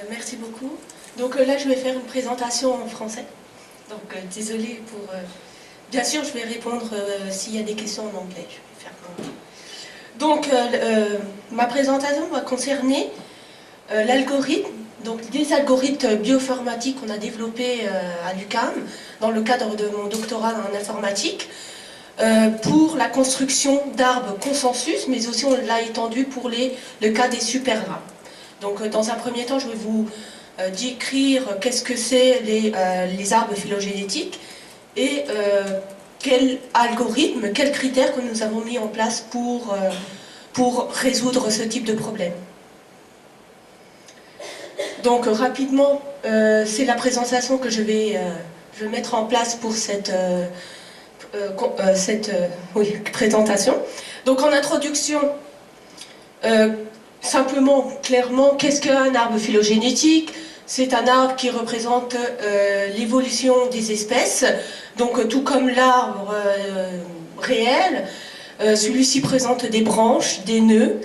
Merci beaucoup. Donc là, je vais faire une présentation en français. Donc désolée pour... Bien sûr, je vais répondre s'il y a des questions en anglais. Je vais faire comme... Donc ma présentation va concerner l'algorithme, donc des algorithmes bioinformatiques qu'on a développés à l'UQAM dans le cadre de mon doctorat en informatique pour la construction d'arbres consensus, mais aussi on l'a étendu pour le cas des super-arbres. Donc dans un premier temps, je vais vous décrire qu'est-ce que c'est les arbres phylogénétiques et quel algorithme, quels critères que nous avons mis en place pour résoudre ce type de problème. Donc rapidement, c'est la présentation que je vais mettre en place pour cette présentation. Donc en introduction, simplement, clairement, qu'est-ce qu'un arbre phylogénétique? C'est un arbre qui représente l'évolution des espèces. Donc tout comme l'arbre réel, celui-ci présente des branches, des nœuds,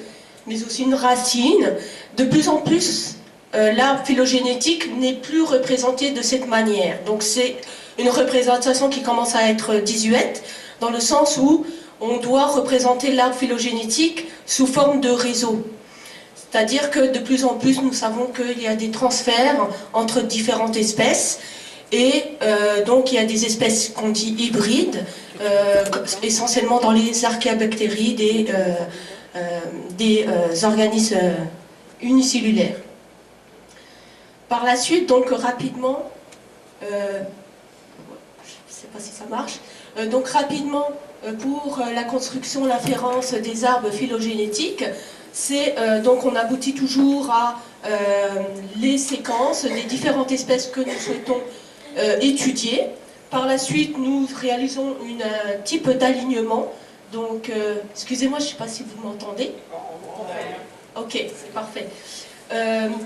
mais aussi une racine. De plus en plus, l'arbre phylogénétique n'est plus représenté de cette manière. Donc c'est une représentation qui commence à être désuète, dans le sens où on doit représenter l'arbre phylogénétique sous forme de réseau. C'est-à-dire que de plus en plus, nous savons qu'il y a des transferts entre différentes espèces, et donc il y a des espèces qu'on dit hybrides, essentiellement dans les archéabactéries, des organismes unicellulaires. Par la suite, donc rapidement, je ne sais pas si ça marche, donc rapidement, pour la construction, l'inférence des arbres phylogénétiques, donc on aboutit toujours à les séquences des différentes espèces que nous souhaitons étudier. Par la suite, nous réalisons un type d'alignement. Donc, excusez-moi, je ne sais pas si vous m'entendez. Ok, c'est parfait.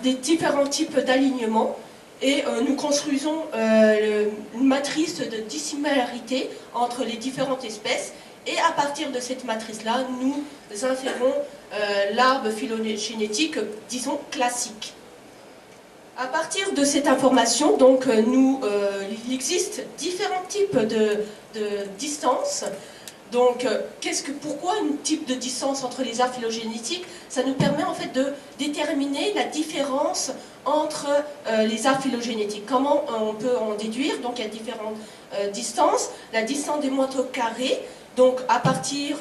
Des différents types d'alignement, et nous construisons une matrice de dissimilarité entre les différentes espèces, et à partir de cette matrice-là, nous inférons l'arbre phylogénétique, disons, classique. À partir de cette information, donc, il existe différents types de distances. Donc, pourquoi un type de distance entre les arbres phylogénétiques? Ça nous permet en fait de déterminer la différence entre les arbres phylogénétiques. Comment on peut en déduire? Donc, il y a différentes distances. La distance des moindres carrés, donc à partir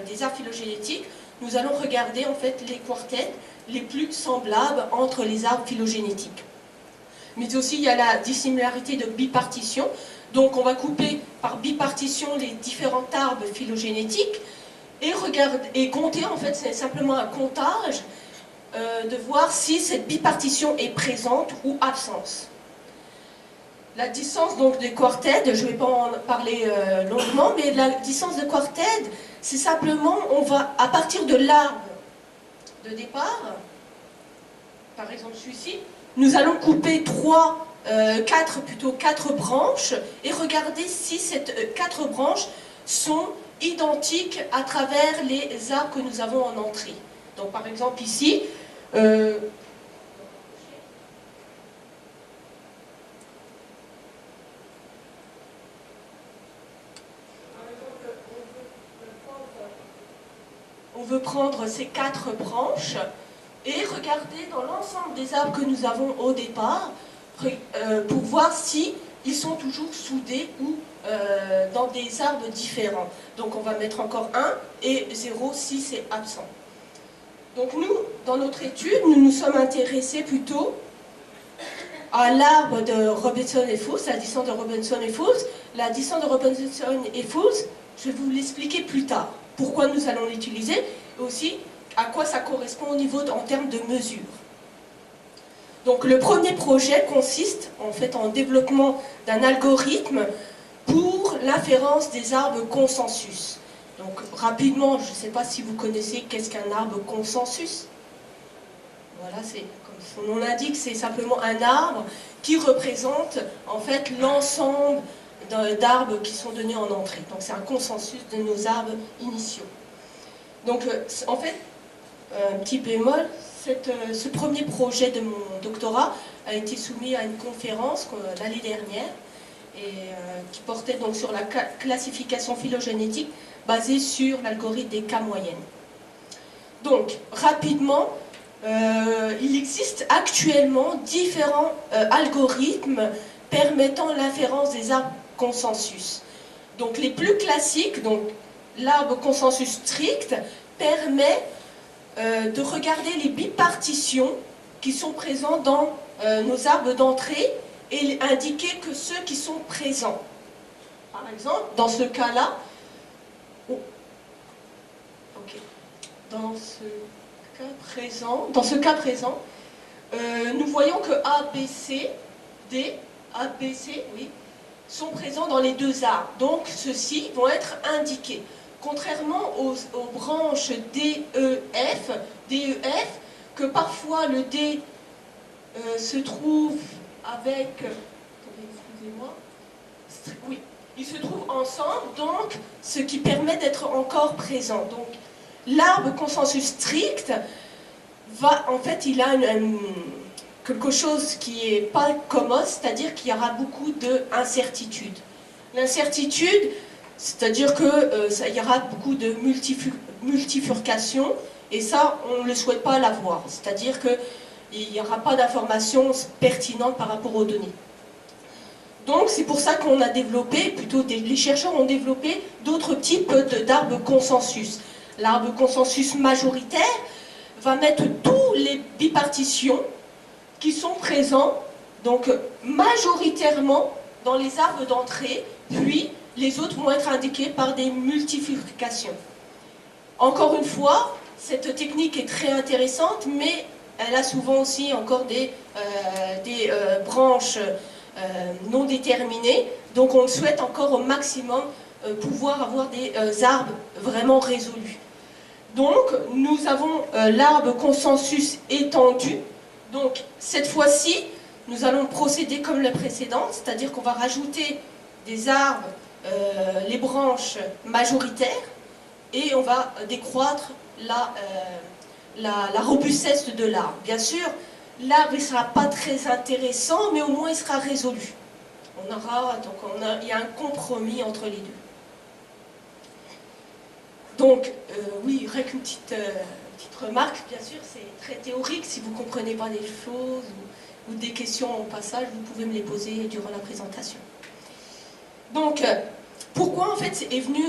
des arbres phylogénétiques, nous allons regarder en fait les quartets les plus semblables entre les arbres phylogénétiques. Mais aussi, il y a la dissimilarité de bipartition. Donc on va couper par bipartition les différents arbres phylogénétiques et compter, en fait, c'est simplement un comptage de voir si cette bipartition est présente ou absente. La distance donc des quartets, je ne vais pas en parler longuement, mais la distance de quartet, c'est simplement, on va, à partir de l'arbre de départ, par exemple celui-ci, nous allons couper quatre branches et regarder si ces 4 branches sont identiques à travers les arbres que nous avons en entrée. Donc par exemple ici, on veut prendre ces 4 branches et regarder dans l'ensemble des arbres que nous avons au départ pour voir si ils sont toujours soudés ou dans des arbres différents. Donc on va mettre encore 1 et 0 si c'est absent. Donc nous, dans notre étude, nous nous sommes intéressés plutôt à l'arbre de Robinson et Fuchs, la distance de Robinson et Fuchs. La distance de Robinson et Fuchs, je vais vous l'expliquer plus tard. Pourquoi nous allons l'utiliser, et aussi à quoi ça correspond au niveau en termes de mesure. Donc le premier projet consiste en fait en développement d'un algorithme pour l'inférence des arbres consensus. Donc rapidement, je ne sais pas si vous connaissez qu'est-ce qu'un arbre consensus. Voilà, c'est comme son nom l'indique, c'est simplement un arbre qui représente en fait l'ensemble d'arbres qui sont donnés en entrée. Donc c'est un consensus de nos arbres initiaux. Donc en fait, un petit bémol, ce premier projet de mon doctorat a été soumis à une conférence l'année dernière et qui portait donc sur la classification phylogénétique basée sur l'algorithme des K moyennes. Donc, rapidement, il existe actuellement différents algorithmes permettant l'inférence des arbres consensus. Donc, les plus classiques, donc l'arbre consensus strict, permet de regarder les bipartitions qui sont présents dans nos arbres d'entrée et indiquer que ceux qui sont présents. Par exemple, dans ce cas-là, dans ce cas présent, nous voyons que A, B, C, D, A, B, C, oui, sont présents dans les deux arbres. Donc, ceux-ci vont être indiqués. Contrairement aux branches D, E, F, que parfois le D se trouve avec... Attendez, excusez-moi. Oui, ils se trouvent ensemble, donc ce qui permet d'être encore présent. Donc, l'arbre consensus strict va, en fait, il a quelque chose qui n'est pas commun, c'est-à-dire qu'il y aura beaucoup d'incertitudes. L'incertitude, c'est-à-dire qu'il y aura beaucoup de multifurcation, et ça, on ne le souhaite pas l'avoir. C'est-à-dire qu'il n'y aura pas d'informations pertinentes par rapport aux données. Donc, c'est pour ça qu'on a développé, plutôt les chercheurs ont développé d'autres types d'arbres consensus. L'arbre consensus majoritaire va mettre tous les bipartitions qui sont présents, donc majoritairement dans les arbres d'entrée, puis les autres vont être indiqués par des multifurcations. Encore une fois, cette technique est très intéressante, mais elle a souvent aussi encore des branches non déterminées, donc on souhaite encore au maximum pouvoir avoir des arbres vraiment résolus. Donc, nous avons l'arbre consensus étendu. Donc, cette fois-ci, nous allons procéder comme la précédente, c'est-à-dire qu'on va rajouter des arbres, les branches majoritaires, et on va décroître la robustesse de l'arbre. Bien sûr, l'arbre ne sera pas très intéressant, mais au moins il sera résolu. Il y a un compromis entre les deux. Donc, oui, avec une petite remarque, bien sûr, c'est très théorique. Si vous ne comprenez pas des choses ou des questions au passage, vous pouvez me les poser durant la présentation. Donc, pourquoi en fait est venue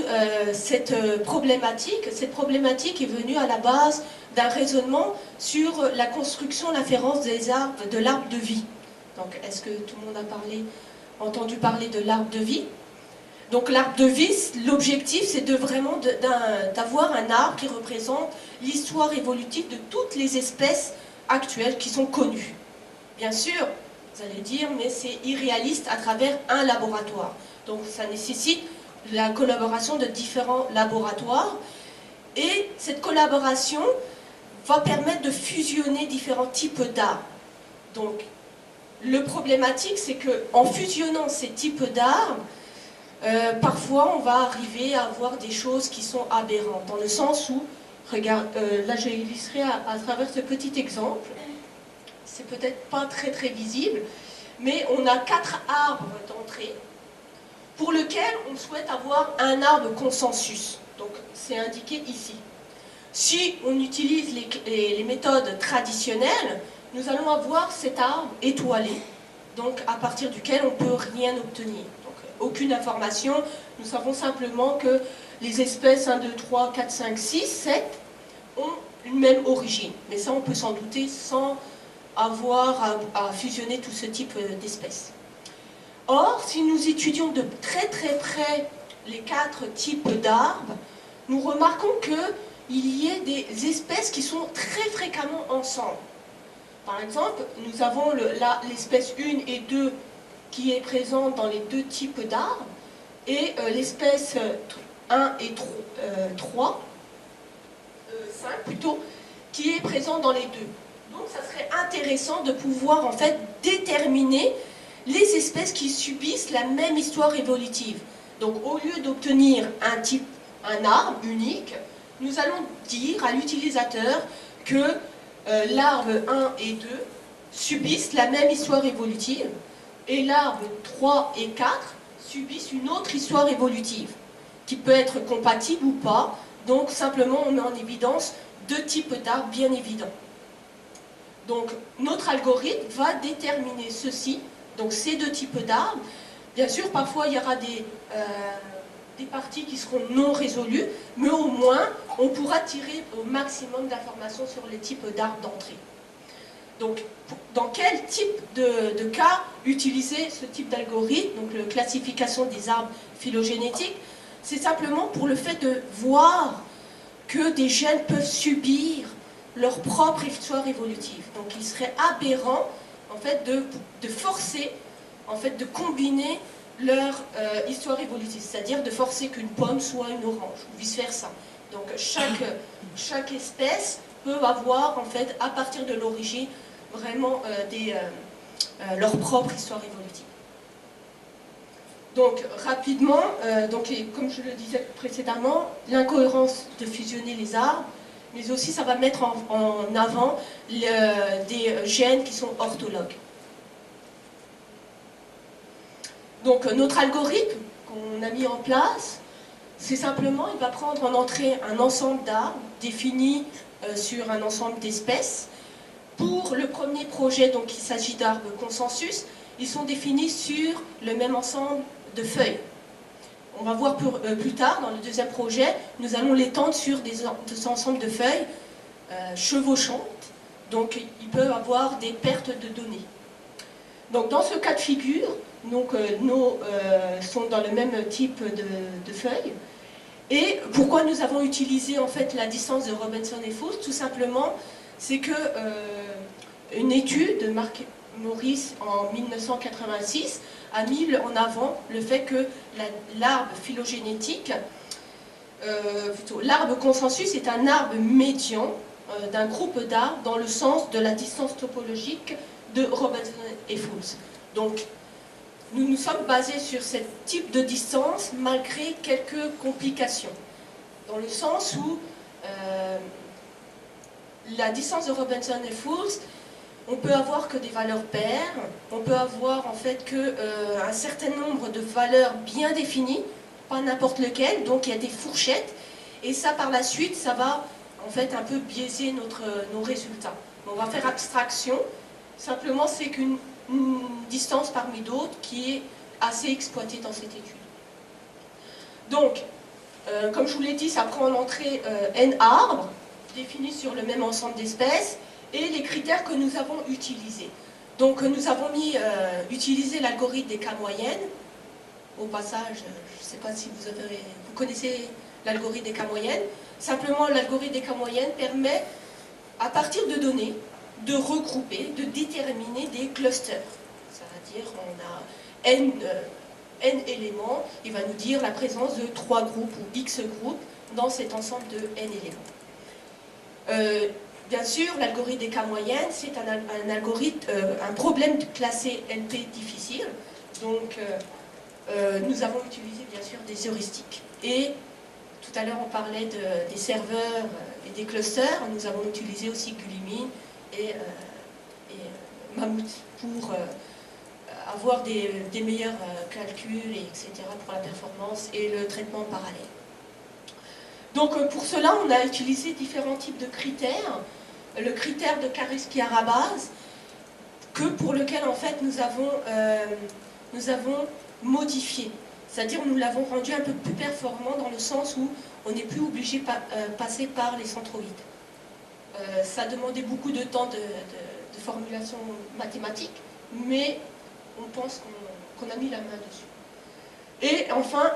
cette problématique? Cette problématique est venue à la base d'un raisonnement sur la construction, l'inférence des arbres, de l'arbre de vie. Donc, est-ce que tout le monde a entendu parler de l'arbre de vie? Donc l'arbre de vie, l'objectif c'est vraiment d'avoir un arbre qui représente l'histoire évolutive de toutes les espèces actuelles qui sont connues. Bien sûr, vous allez dire, mais c'est irréaliste à travers un laboratoire. Donc ça nécessite la collaboration de différents laboratoires. Et cette collaboration va permettre de fusionner différents types d'arbres. Donc le problématique, c'est qu'en fusionnant ces types d'arbres, parfois on va arriver à avoir des choses qui sont aberrantes, dans le sens où, regarde, là j'ai illustré à travers ce petit exemple, c'est peut-être pas très visible, mais on a 4 arbres d'entrée pour lesquels on souhaite avoir un arbre consensus. Donc c'est indiqué ici. Si on utilise les méthodes traditionnelles, nous allons avoir cet arbre étoilé, donc à partir duquel on ne peut rien obtenir. Aucune information, nous savons simplement que les espèces 1, 2, 3, 4, 5, 6, 7 ont une même origine. Mais ça, on peut s'en douter sans avoir à fusionner tout ce type d'espèces. Or, si nous étudions de très près les 4 types d'arbres, nous remarquons qu'il y a des espèces qui sont très fréquemment ensemble. Par exemple, nous avons l'espèce 1 et 2 qui est présente dans les 2 types d'arbres, et l'espèce 1 et 3, 5 plutôt, qui est présente dans les 2. Donc ça serait intéressant de pouvoir en fait déterminer les espèces qui subissent la même histoire évolutive. Donc au lieu d'obtenir un arbre unique, nous allons dire à l'utilisateur que l'arbre 1 et 2 subissent la même histoire évolutive, et l'arbre 3 et 4 subissent une autre histoire évolutive, qui peut être compatible ou pas. Donc simplement on met en évidence deux types d'arbres bien évidents. Donc notre algorithme va déterminer ceci, donc ces deux types d'arbres. Bien sûr, parfois il y aura des parties qui seront non résolues, mais au moins on pourra tirer au maximum d'informations sur les types d'arbres d'entrée. Donc dans quel type de cas utiliser ce type d'algorithme, donc la classification des arbres phylogénétiques? C'est simplement pour le fait de voir que des gènes peuvent subir leur propre histoire évolutive. Donc il serait aberrant en fait, de forcer, en fait, de combiner leur histoire évolutive, c'est-à-dire de forcer qu'une pomme soit une orange, ou vice-versa. Donc chaque espèce peut avoir, en fait, à partir de l'origine, vraiment leur propre histoire évolutive. Donc rapidement, comme je le disais précédemment, l'incohérence de fusionner les arbres, mais aussi ça va mettre en avant des gènes qui sont orthologues. Donc notre algorithme qu'on a mis en place, c'est simplement, il va prendre en entrée un ensemble d'arbres définis sur un ensemble d'espèces. Pour le premier projet, donc il s'agit d'arbres consensus, ils sont définis sur le même ensemble de feuilles. On va voir plus tard, dans le deuxième projet, nous allons l'étendre sur des ensembles de feuilles chevauchantes, donc ils peuvent avoir des pertes de données. Donc dans ce cas de figure, nos sont dans le même type de feuilles. Et pourquoi nous avons utilisé en fait la distance de Robinson et Foust? Tout simplement, c'est que une étude de Mark Morris en 1986 a mis en avant le fait que l'arbre phylogénétique, l'arbre consensus est un arbre médian d'un groupe d'arbres dans le sens de la distance topologique de Robinson et Foust. Donc, nous nous sommes basés sur ce type de distance malgré quelques complications. Dans le sens où la distance de Robinson et Foust, on peut avoir que des valeurs paires, on peut avoir en fait que un certain nombre de valeurs bien définies, pas n'importe lequel, donc il y a des fourchettes, et ça par la suite, ça va en fait un peu biaiser nos résultats. On va faire abstraction, simplement c'est qu'une distance parmi d'autres qui est assez exploitée dans cette étude. Donc, comme je vous l'ai dit, ça prend en entrée n arbres, définis sur le même ensemble d'espèces, et les critères que nous avons utilisés. Donc nous avons utilisé l'algorithme des cas moyennes. Au passage, je ne sais pas si vous connaissez l'algorithme des cas moyennes. Simplement, l'algorithme des cas moyennes permet, à partir de données, de regrouper, de déterminer des clusters. C'est-à-dire on a n éléments, il va nous dire la présence de 3 groupes ou x groupes dans cet ensemble de n éléments. Bien sûr, l'algorithme des cas moyennes, c'est un algorithme, un problème classé NP difficile. Donc, nous avons utilisé bien sûr des heuristiques. Et tout à l'heure, on parlait des serveurs et des clusters. Nous avons utilisé aussi Gulimine et Mammut pour avoir des meilleurs calculs, etc. pour la performance et le traitement parallèle. Donc pour cela, on a utilisé différents types de critères. Le critère de Karuski-Arabas, pour lequel en fait nous avons modifié. C'est-à-dire nous l'avons rendu un peu plus performant dans le sens où on n'est plus obligé de passer par les centroïdes. Ça demandait beaucoup de temps de formulation mathématique, mais on pense qu'on a mis la main dessus. Et enfin,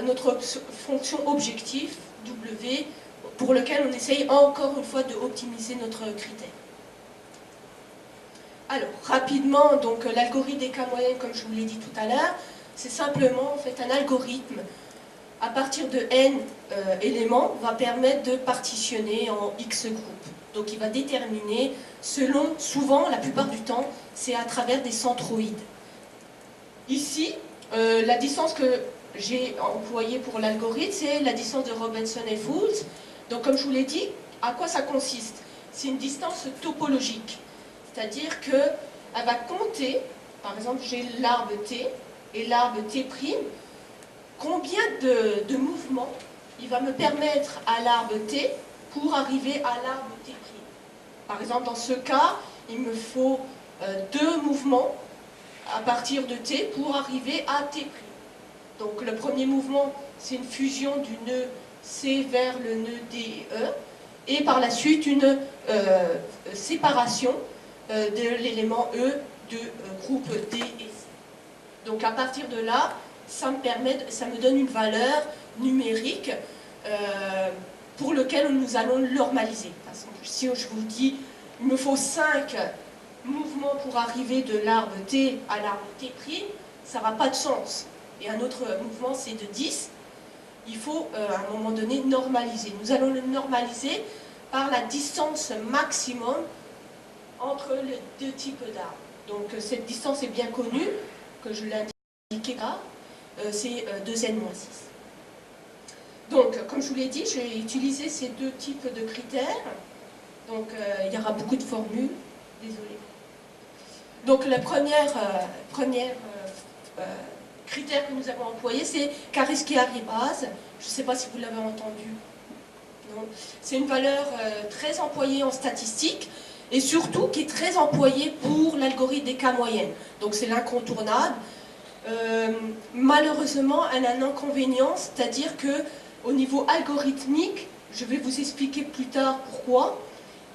notre fonction objectif, W, pour lequel on essaye encore une fois de optimiser notre critère. Alors, rapidement, donc l'algorithme des cas moyennes, comme je vous l'ai dit tout à l'heure, c'est simplement en fait un algorithme à partir de n éléments va permettre de partitionner en x groupes. Donc il va déterminer selon, souvent, la plupart du temps, c'est à travers des centroïdes. Ici, la distance que j'ai employée pour l'algorithme, c'est la distance de Robinson et Foust. Donc comme je vous l'ai dit, à quoi ça consiste? c'est une distance topologique. C'est-à-dire qu'elle va compter, par exemple, j'ai l'arbre T et l'arbre T', combien de mouvements il va me permettre à l'arbre T pour arriver à l'arbre T'. Par exemple, dans ce cas, il me faut 2 mouvements à partir de T pour arriver à T'. Donc le premier mouvement, c'est une fusion du nœud C vers le nœud D et E, et par la suite une séparation de l'élément E de groupe D et C. Donc à partir de là, ça me donne une valeur numérique pour laquelle nous allons normaliser. Par exemple, si je vous dis, il me faut 5 mouvements pour arriver de l'arbre T à l'arbre T', ça n'aura pas de sens. Et un autre mouvement, c'est de 10. Il faut, à un moment donné, normaliser. Nous allons le normaliser par la distance maximum entre les 2 types d'arbres. Donc, cette distance est bien connue, que je l'ai indiqué là, c'est 2n-6. Donc, comme je vous l'ai dit, je vais utiliser ces 2 types de critères. Donc, il y aura beaucoup de formules. Désolée. Donc, le premier critère que nous avons employé, c'est Karischi-Arribas. Je ne sais pas si vous l'avez entendu. C'est une valeur très employée en statistique et surtout qui est très employée pour l'algorithme des cas moyennes. Donc, c'est l'incontournable. Malheureusement, elle a un inconvénient, c'est-à-dire qu'au niveau algorithmique, je vais vous expliquer plus tard pourquoi,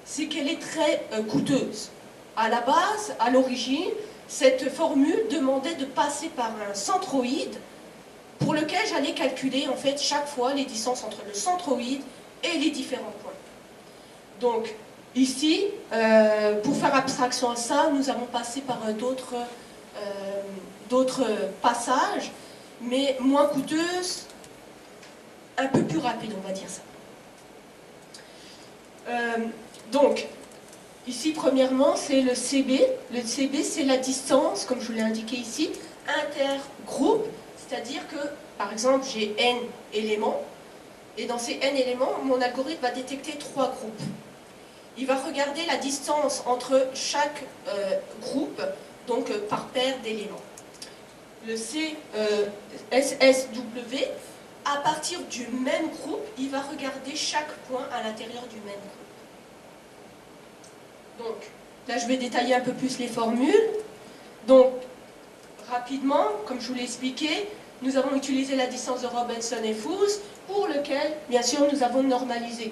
c'est qu'elle est très coûteuse. À la base, à l'origine, cette formule demandait de passer par un centroïde pour lequel j'allais calculer en fait chaque fois les distances entre le centroïde et les différents points. Donc ici, pour faire abstraction à ça, nous avons passé par d'autres passages, mais moins coûteuses, un peu plus rapides, on va dire ça. Donc, ici, premièrement, c'est le CB. Le CB, c'est la distance, comme je vous l'ai indiqué ici, intergroupe, c'est-à-dire que, par exemple, j'ai n éléments, et dans ces n éléments, mon algorithme va détecter 3 groupes. Il va regarder la distance entre chaque groupe, donc par paire d'éléments. Le SSW, à partir du même groupe, il va regarder chaque point à l'intérieur du même groupe. Donc, là, je vais détailler un peu plus les formules. Donc, rapidement, comme je vous l'ai expliqué, nous avons utilisé la distance de Robinson et Fuchs, pour lequel, bien sûr, nous avons normalisé.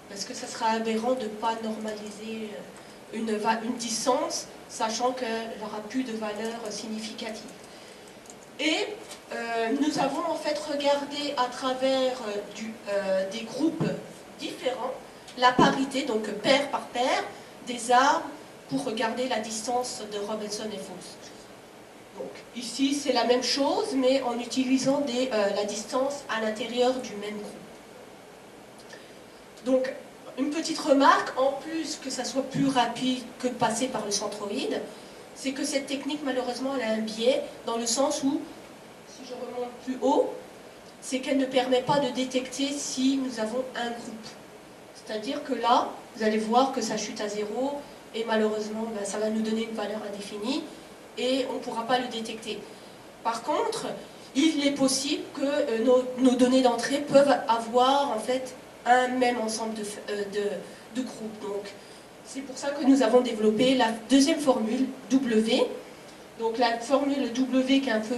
Parce que ça sera aberrant de ne pas normaliser une distance, sachant qu'elle n'aura plus de valeur significative. Et nous avons en fait regardé à travers des groupes différents la parité, donc paire par paire, des arbres pour regarder la distance de Robinson et Fuchs. Donc ici c'est la même chose, mais en utilisant la distance à l'intérieur du même groupe. Donc une petite remarque, en plus que ça soit plus rapide que de passer par le centroïde, c'est que cette technique malheureusement elle a un biais dans le sens où, si je remonte plus haut, c'est qu'elle ne permet pas de détecter si nous avons un groupe. C'est-à-dire que là, vous allez voir que ça chute à 0 et malheureusement ça va nous donner une valeur indéfinie et on ne pourra pas le détecter. Par contre, il est possible que nos données d'entrée peuvent avoir en fait un même ensemble de groupes. Donc, c'est pour ça que nous avons développé la deuxième formule, W. Donc la formule W qui est un peu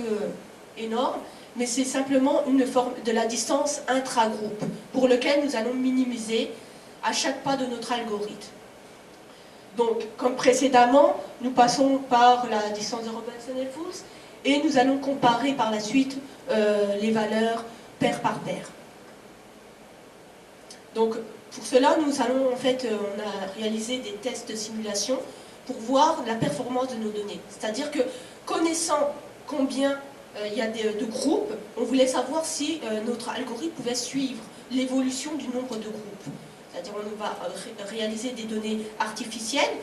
énorme, mais c'est simplement une forme de la distance intragroupe, pour lequel nous allons minimiser à chaque pas de notre algorithme. Donc, comme précédemment, nous passons par la distance de Robinson et Fuchs, et nous allons comparer par la suite les valeurs paire par paire. Donc, pour cela, nous allons, en fait, on a réalisé des tests de simulation pour voir la performance de nos données. C'est-à-dire que, connaissant combien il y a de groupes, on voulait savoir si notre algorithme pouvait suivre l'évolution du nombre de groupes. C'est-à-dire on va réaliser des données artificielles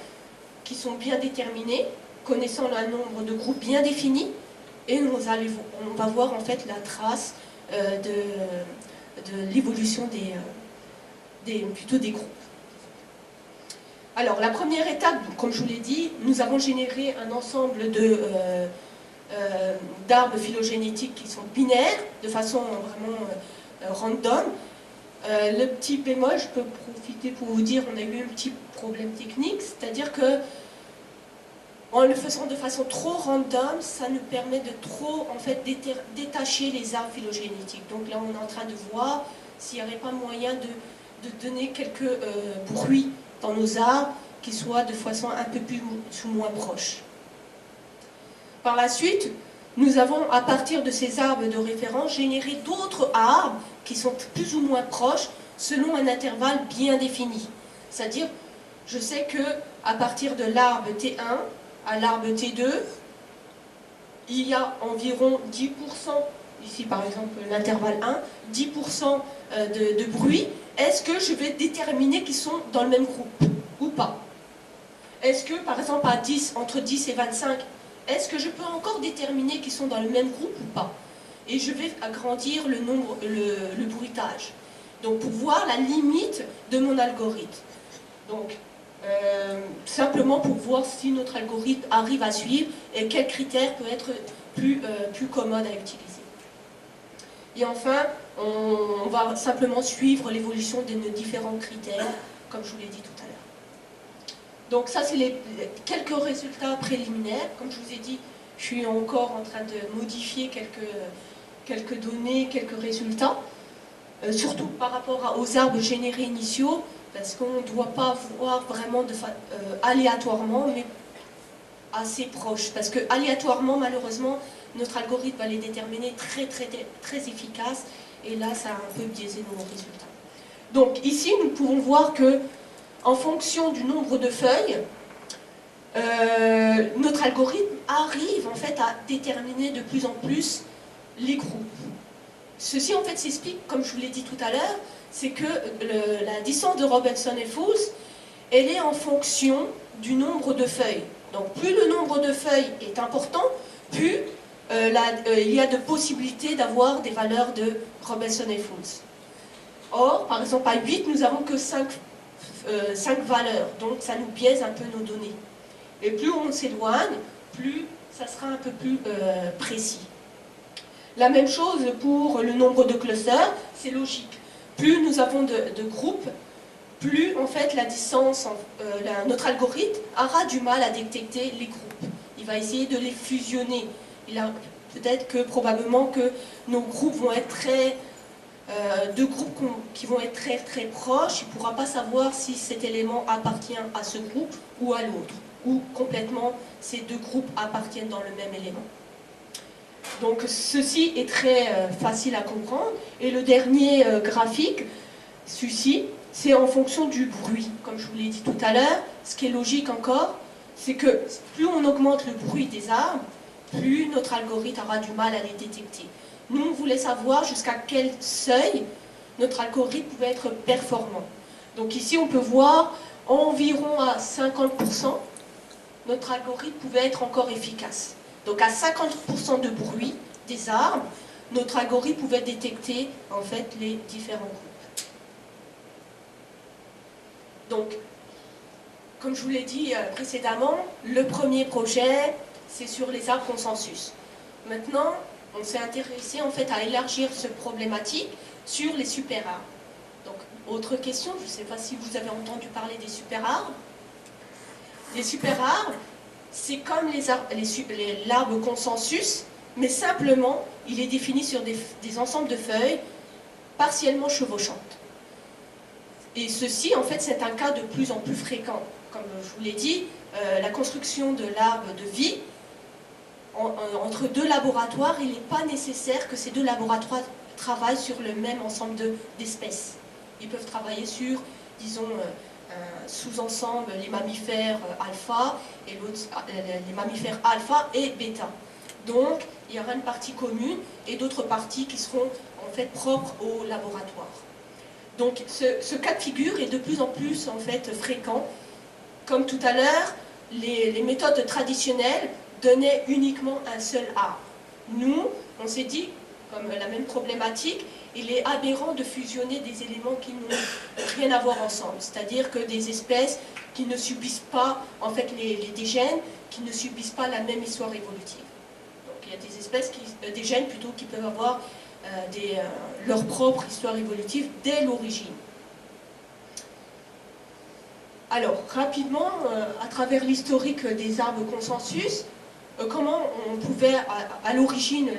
qui sont bien déterminées, connaissant un nombre de groupes bien définis, et on va voir en fait la trace de l'évolution plutôt des groupes. Alors, la première étape, comme je vous l'ai dit, nous avons généré un ensemble d'arbres phylogénétiques qui sont binaires, de façon vraiment random. Le petit bémol, je peux profiter pour vous dire, on a eu un petit problème technique, c'est-à-dire que en le faisant de façon trop random, ça nous permet de trop en fait détacher les arbres phylogénétiques. Donc là, on est en train de voir s'il n'y avait pas moyen de donner quelques bruits dans nos arbres qui soient de façon un peu plus ou moins proche. Par la suite, nous avons, à partir de ces arbres de référence, généré d'autres arbres qui sont plus ou moins proches selon un intervalle bien défini. C'est-à-dire, je sais que à partir de l'arbre T1 à l'arbre T2, il y a environ 10%, ici par exemple l'intervalle 1, 10% de bruit. Est-ce que je vais déterminer qu'ils sont dans le même groupe ou pas? Est-ce que par exemple à 10, entre 10 et 25, est-ce que je peux encore déterminer qu'ils sont dans le même groupe ou pas? Et je vais agrandir le bruitage. Donc pour voir la limite de mon algorithme. Donc simplement pour voir si notre algorithme arrive à suivre et quels critères peuvent être plus commodes à utiliser. Et enfin, on va simplement suivre l'évolution de nos différents critères, comme je vous l'ai dit tout à l'heure. Donc ça, c'est quelques résultats préliminaires. Comme je vous ai dit, je suis encore en train de modifier quelques données, quelques résultats, surtout par rapport aux arbres générés initiaux, parce qu'on ne doit pas voir vraiment aléatoirement, mais assez proche. Parce que aléatoirement, malheureusement, notre algorithme va les déterminer très efficace, et là, ça a un peu biaisé nos résultats. Donc ici, nous pouvons voir que, en fonction du nombre de feuilles, notre algorithme arrive en fait à déterminer de plus en plus les groupes. Ceci en fait s'explique, comme je vous l'ai dit tout à l'heure, c'est que la distance de Robinson et Fools, elle est en fonction du nombre de feuilles. Donc plus le nombre de feuilles est important, plus il y a de possibilités d'avoir des valeurs de Robinson et Fools. Or, par exemple, à 8, nous n'avons que 5 valeurs, donc ça nous biaise un peu nos données. Et plus on s'éloigne, plus ça sera un peu plus précis. La même chose pour le nombre de clusters, c'est logique. Plus nous avons de groupes, plus en fait la distance, notre algorithme aura du mal à détecter les groupes. Il va essayer de les fusionner. Peut-être que probablement que nos groupes vont être deux groupes qui vont être très proches. Il ne pourra pas savoir si cet élément appartient à ce groupe ou à l'autre, ou complètement ces deux groupes appartiennent dans le même élément. Donc ceci est très facile à comprendre. Et le dernier graphique, celui-ci, c'est en fonction du bruit. Comme je vous l'ai dit tout à l'heure, ce qui est logique encore, c'est que plus on augmente le bruit des arbres, plus notre algorithme aura du mal à les détecter. Nous, on voulait savoir jusqu'à quel seuil notre algorithme pouvait être performant. Donc ici, on peut voir environ à 50%, notre algorithme pouvait être encore efficace. Donc à 50% de bruit des arbres, notre algorithme pouvait détecter en fait les différents groupes. Donc, comme je vous l'ai dit précédemment, le premier projet, c'est sur les arbres consensus. Maintenant, on s'est intéressé en fait à élargir cette problématique sur les super arbres. Donc, autre question, je ne sais pas si vous avez entendu parler des super arbres. Les super arbres, c'est comme l'arbre consensus, mais simplement, il est défini sur des ensembles de feuilles partiellement chevauchantes. Et ceci, en fait, c'est un cas de plus en plus fréquent. Comme je vous l'ai dit, la construction de l'arbre de vie, entre deux laboratoires, il n'est pas nécessaire que ces deux laboratoires travaillent sur le même ensemble d'espèces. Ils peuvent travailler sur, disons, un sous-ensemble, les mammifères alpha, et l'autre, les mammifères alpha et bêta. Donc, il y aura une partie commune et d'autres parties qui seront en fait propres au laboratoire. Donc, ce cas de figure est de plus en plus en fait fréquent. Comme tout à l'heure, les méthodes traditionnelles donnaient uniquement un seul arbre. Nous, on s'est dit, comme la même problématique, il est aberrant de fusionner des éléments qui n'ont rien à voir ensemble. C'est-à-dire que des espèces qui ne subissent pas, en fait, des gènes qui ne subissent pas la même histoire évolutive. Donc il y a des espèces, des gènes plutôt, qui peuvent avoir leur propre histoire évolutive dès l'origine. Alors, rapidement, à travers l'historique des arbres consensus, comment on pouvait à l'origine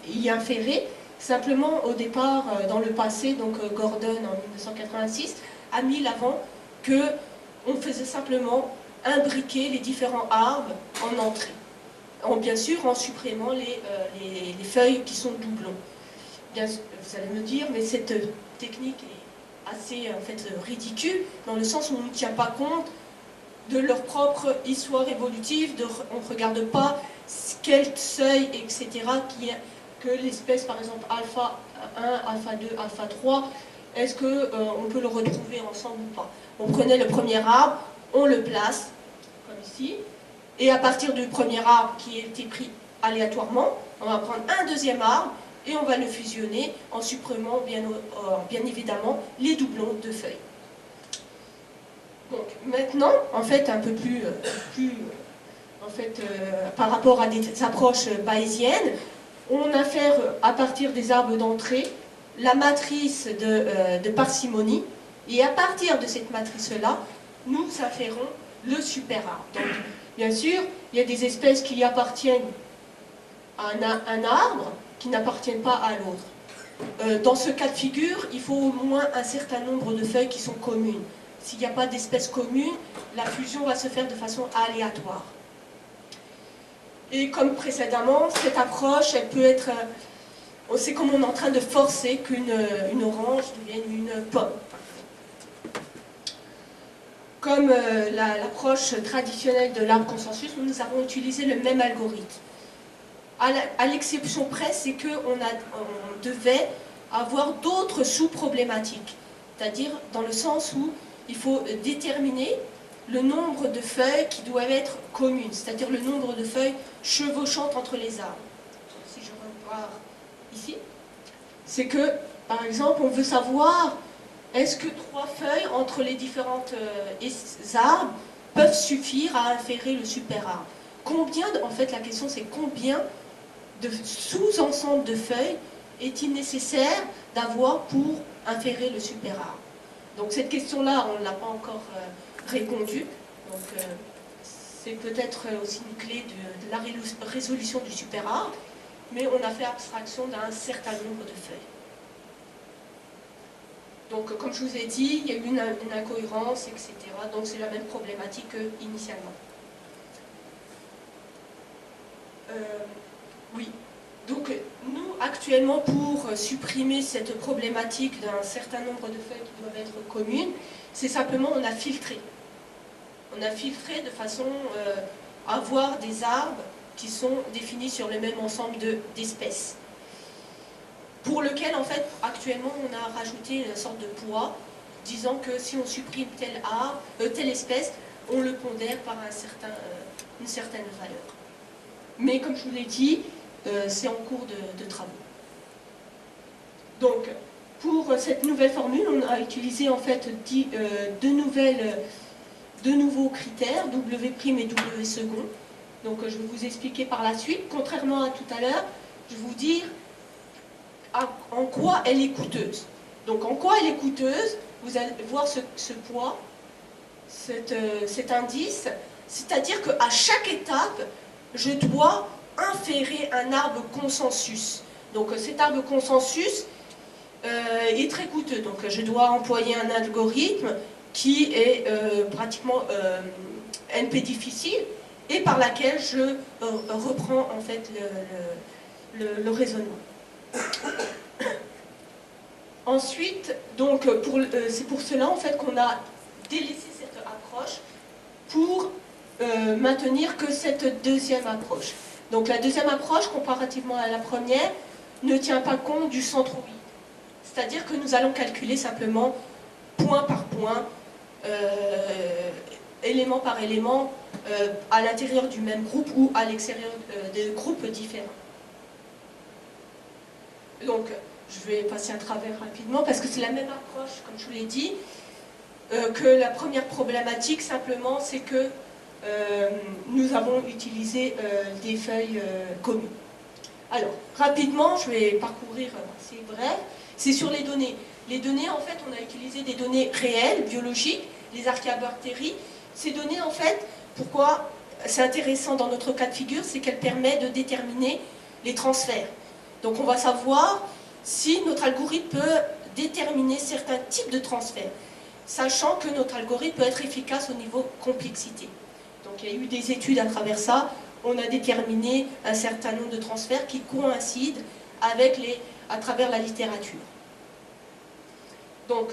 y inférer. Simplement, au départ, dans le passé, donc Gordon en 1986 a mis l'avant qu'on faisait simplement imbriquer les différents arbres en entrée. Bien sûr, en supprimant les feuilles qui sont doublons. Bien, vous allez me dire, mais cette technique est assez en fait, ridicule, dans le sens où on ne tient pas compte de leur propre histoire évolutive, on ne regarde pas quel seuil, etc., que l'espèce, par exemple, alpha 1, alpha 2, alpha 3, est-ce qu'on peut le retrouver ensemble ou pas. On prenait le premier arbre, on le place, comme ici, et à partir du premier arbre qui a été pris aléatoirement, on va prendre un deuxième arbre, et on va le fusionner en supprimant bien évidemment les doublons de feuilles. Donc maintenant, en fait, un peu plus par rapport à des approches bayésiennes, on infère à partir des arbres d'entrée la matrice de parcimonie, et à partir de cette matrice-là, nous inférons le superarbre. Donc, bien sûr, il y a des espèces qui appartiennent à un arbre, qui n'appartiennent pas à l'autre. Dans ce cas de figure, il faut au moins un certain nombre de feuilles qui sont communes. S'il n'y a pas d'espèce commune, la fusion va se faire de façon aléatoire. Et comme précédemment, cette approche, elle peut être... c'est comme on est en train de forcer qu'une orange devienne une pomme. Comme l'approche traditionnelle de l'arbre consensus, nous avons utilisé le même algorithme. À l'exception près, c'est qu'on devait avoir d'autres sous-problématiques. C'est-à-dire dans le sens où il faut déterminer le nombre de feuilles qui doivent être communes, c'est-à-dire le nombre de feuilles chevauchantes entre les arbres. Si je repars ici, c'est que, par exemple, on veut savoir est-ce que 3 feuilles entre les différents arbres peuvent suffire à inférer le superarbre. Combien, en fait, la question c'est combien de sous-ensembles de feuilles est-il nécessaire d'avoir pour inférer le superarbre. Donc cette question-là, on ne l'a pas encore répondue. Donc c'est peut-être aussi une clé de la résolution du superarbre, mais on a fait abstraction d'un certain nombre de feuilles. Donc comme je vous ai dit, il y a eu une incohérence, etc. Donc c'est la même problématique qu'initialement. Oui. Donc nous, actuellement, pour supprimer cette problématique d'un certain nombre de feuilles qui doivent être communes, c'est simplement on a filtré. On a filtré de façon à avoir des arbres qui sont définis sur le même ensemble d'espèces. Pour lequel, en fait, actuellement, on a rajouté une sorte de poids, disant que si on supprime tel arbre, telle espèce, on le pondère par une certaine valeur. Mais comme je vous l'ai dit, c'est en cours de travaux. Donc, pour cette nouvelle formule, on a utilisé en fait deux nouveaux critères, W' et W second. Donc, je vais vous expliquer par la suite. Contrairement à tout à l'heure, je vais vous dire en quoi elle est coûteuse. Donc, en quoi elle est coûteuse, vous allez voir ce poids, cet indice, c'est-à-dire qu'à chaque étape, je dois inférer un arbre consensus. Donc cet arbre consensus est très coûteux. Donc je dois employer un algorithme qui est pratiquement NP difficile et par laquelle je reprends en fait le raisonnement. Ensuite, donc c'est pour cela en fait qu'on a délaissé cette approche pour maintenir que cette deuxième approche. Donc la deuxième approche, comparativement à la première, ne tient pas compte du centroïde. C'est-à-dire que nous allons calculer simplement point par point, élément par élément, à l'intérieur du même groupe ou à l'extérieur de groupes différents. Donc, je vais passer à travers rapidement, parce que c'est la même approche, comme je vous l'ai dit, que la première problématique, simplement, c'est que nous avons utilisé des feuilles communes. Alors, rapidement, je vais parcourir, c'est bref, c'est sur les données. Les données, en fait, on a utilisé des données réelles, biologiques, les archéobactéries. Ces données, en fait, pourquoi c'est intéressant dans notre cas de figure, c'est qu'elles permettent de déterminer les transferts. Donc, on va savoir si notre algorithme peut déterminer certains types de transferts, sachant que notre algorithme peut être efficace au niveau complexité. Donc, il y a eu des études à travers ça. On a déterminé un certain nombre de transferts qui coïncident avec à travers la littérature. Donc,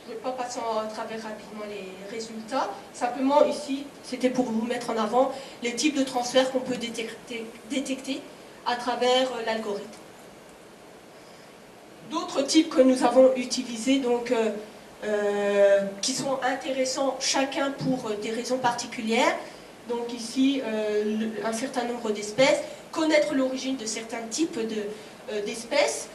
je ne vais pas passer à travers rapidement les résultats. Simplement, ici, c'était pour vous mettre en avant les types de transferts qu'on peut détecter à travers l'algorithme. D'autres types que nous avons utilisés, donc, qui sont intéressants chacun pour des raisons particulières. Donc ici, un certain nombre d'espèces, connaître l'origine de certains types d'espèces,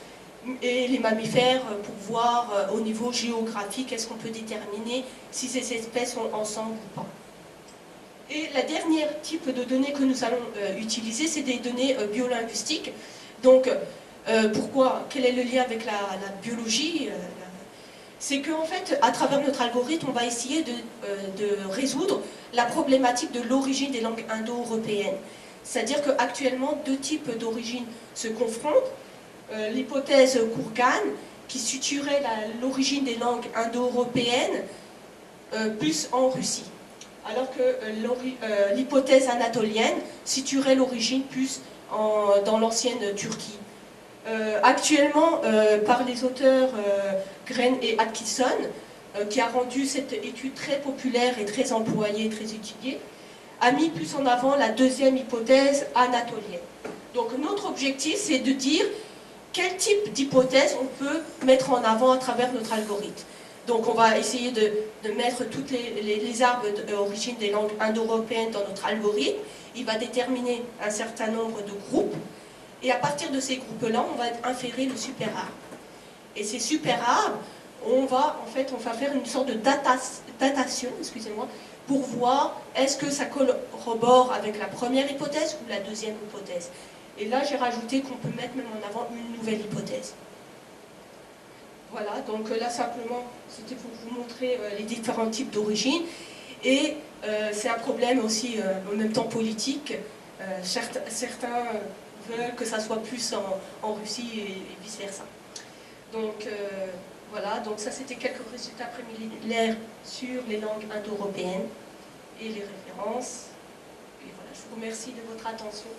et les mammifères pour voir au niveau géographique, est-ce qu'on peut déterminer si ces espèces sont ensemble ou pas. Et la dernière type de données que nous allons utiliser, c'est des données biolinguistiques. Donc, pourquoi? Quel est le lien avec la biologie? C'est qu'en fait, à travers notre algorithme, on va essayer de résoudre la problématique de l'origine des langues indo-européennes. C'est-à-dire qu'actuellement, deux types d'origine se confrontent. L'hypothèse Kurgan, qui situerait l'origine des langues indo-européennes plus en Russie, alors que l'hypothèse anatolienne situerait l'origine plus dans l'ancienne Turquie. Actuellement, par les auteurs Green et Atkinson, qui a rendu cette étude très populaire et très employée, très étudiée, a mis plus en avant la deuxième hypothèse anatolienne. Donc notre objectif, c'est de dire quel type d'hypothèse on peut mettre en avant à travers notre algorithme. Donc on va essayer de mettre toutes les arbres d'origine des langues indo-européennes dans notre algorithme. Il va déterminer un certain nombre de groupes. Et à partir de ces groupes-là, on va inférer le superarbre. Et ces superarbres, on va faire une sorte de datation, excusez-moi, pour voir est-ce que ça corrobore avec la première hypothèse ou la deuxième hypothèse. Et là, j'ai rajouté qu'on peut mettre même en avant une nouvelle hypothèse. Voilà, donc là, simplement, c'était pour vous montrer les différents types d'origine. Et c'est un problème aussi, en même temps politique. Certains veulent que ça soit plus en Russie et vice-versa. Donc, voilà, donc ça, c'était quelques résultats préliminaires sur les langues indo-européennes et les références. Et voilà, je vous remercie de votre attention.